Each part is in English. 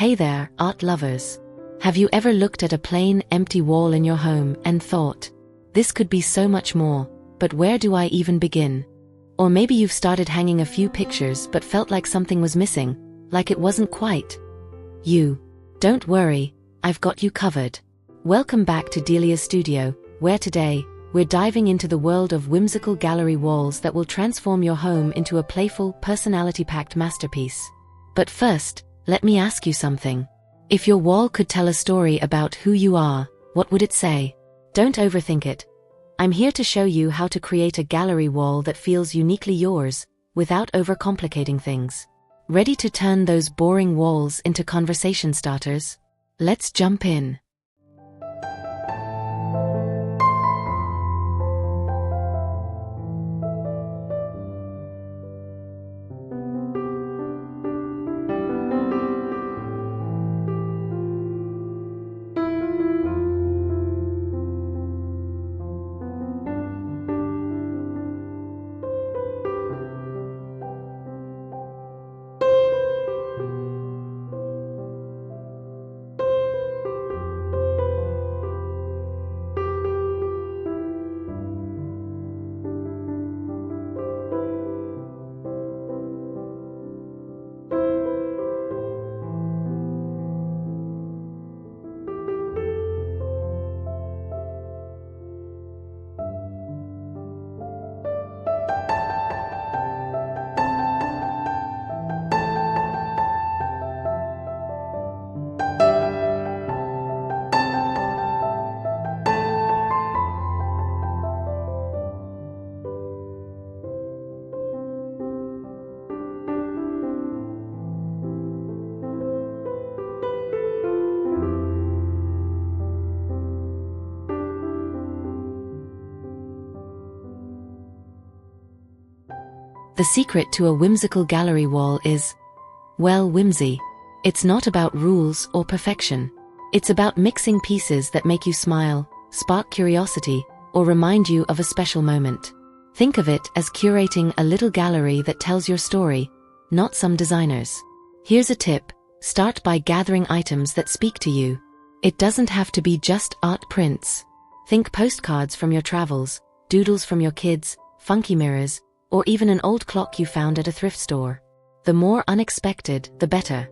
Hey there, art lovers. Have you ever looked at a plain, empty wall in your home and thought, this could be so much more, but where do I even begin? Or maybe you've started hanging a few pictures but felt like something was missing, like it wasn't quite you. Don't worry, I've got you covered. Welcome back to Delias Studio, where today, we're diving into the world of whimsical gallery walls that will transform your home into a playful, personality-packed masterpiece. But first, let me ask you something. If your wall could tell a story about who you are, what would it say? Don't overthink it. I'm here to show you how to create a gallery wall that feels uniquely yours, without overcomplicating things. Ready to turn those boring walls into conversation starters? Let's jump in. The secret to a whimsical gallery wall is, well, whimsy. It's not about rules or perfection. It's about mixing pieces that make you smile, spark curiosity, or remind you of a special moment. Think of it as curating a little gallery that tells your story, not some designer's. Here's a tip: start by gathering items that speak to you. It doesn't have to be just art prints. Think postcards from your travels, doodles from your kids, funky mirrors, or even an old clock you found at a thrift store. The more unexpected, the better.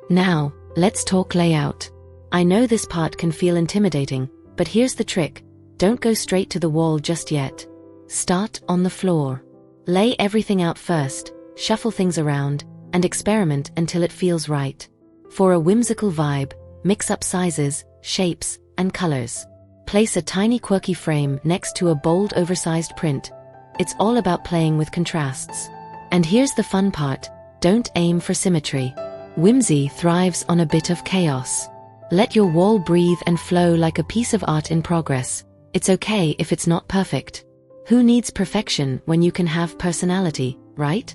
Now, let's talk layout. I know this part can feel intimidating, but here's the trick. Don't go straight to the wall just yet. Start on the floor. Lay everything out first, shuffle things around, and experiment until it feels right. For a whimsical vibe, mix up sizes, shapes, and colors. Place a tiny quirky frame next to a bold oversized print. It's all about playing with contrasts. And here's the fun part: don't aim for symmetry. Whimsy thrives on a bit of chaos. Let your wall breathe and flow like a piece of art in progress. It's okay if it's not perfect. Who needs perfection when you can have personality, right?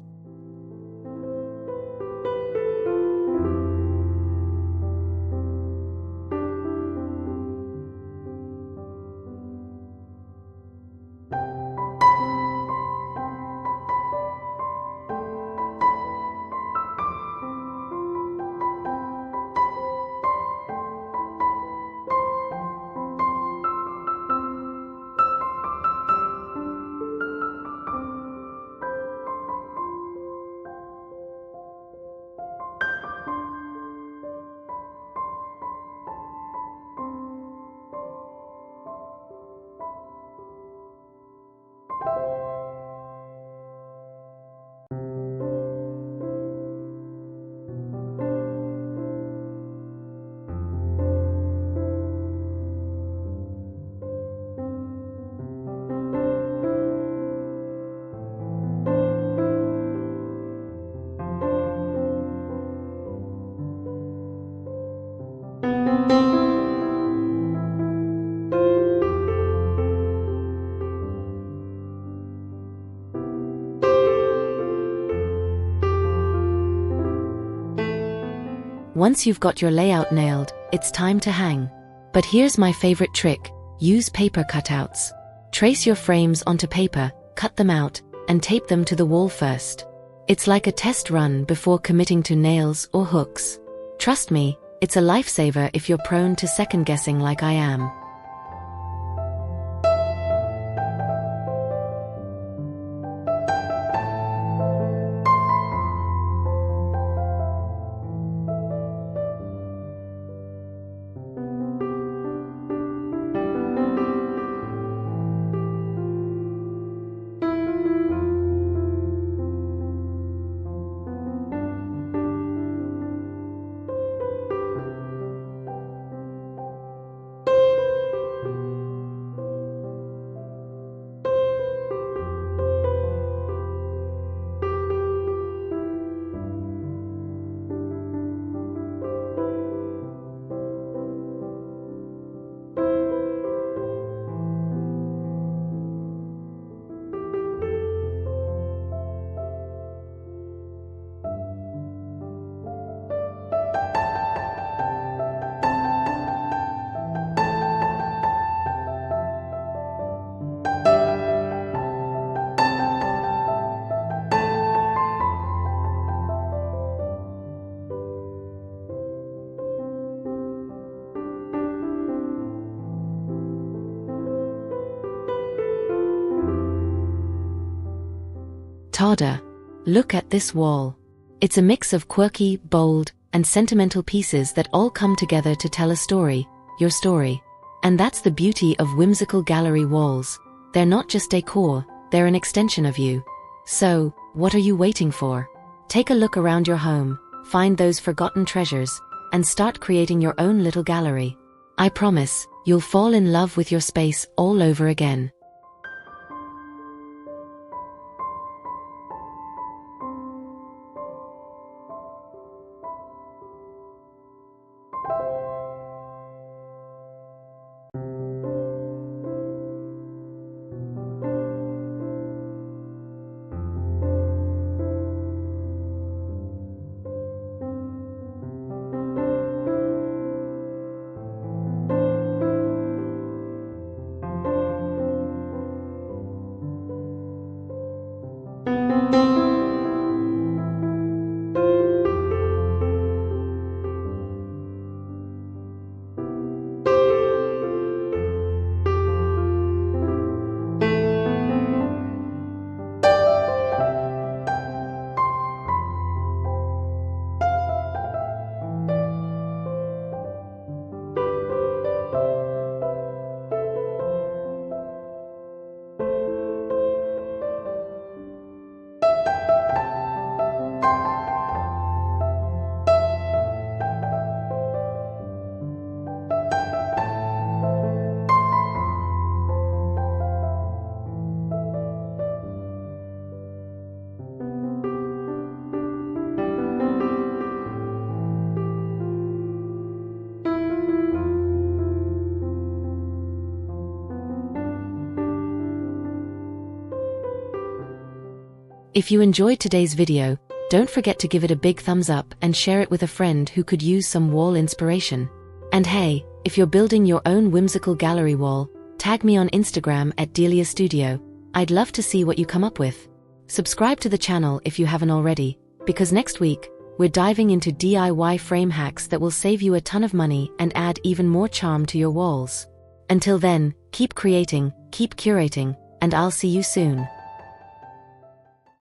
Once you've got your layout nailed, it's time to hang. But here's my favorite trick: use paper cutouts. Trace your frames onto paper, cut them out, and tape them to the wall first. It's like a test run before committing to nails or hooks. Trust me, it's a lifesaver if you're prone to second-guessing like I am. Tada! Look at this wall. It's a mix of quirky, bold, and sentimental pieces that all come together to tell a story, your story. And that's the beauty of whimsical gallery walls. They're not just decor, they're an extension of you. So, what are you waiting for? Take a look around your home, find those forgotten treasures, and start creating your own little gallery. I promise, you'll fall in love with your space all over again. If you enjoyed today's video, don't forget to give it a big thumbs up and share it with a friend who could use some wall inspiration. And hey, if you're building your own whimsical gallery wall, tag me on Instagram at Delias Studio. I'd love to see what you come up with. Subscribe to the channel if you haven't already, because next week, we're diving into DIY frame hacks that will save you a ton of money and add even more charm to your walls. Until then, keep creating, keep curating, and I'll see you soon.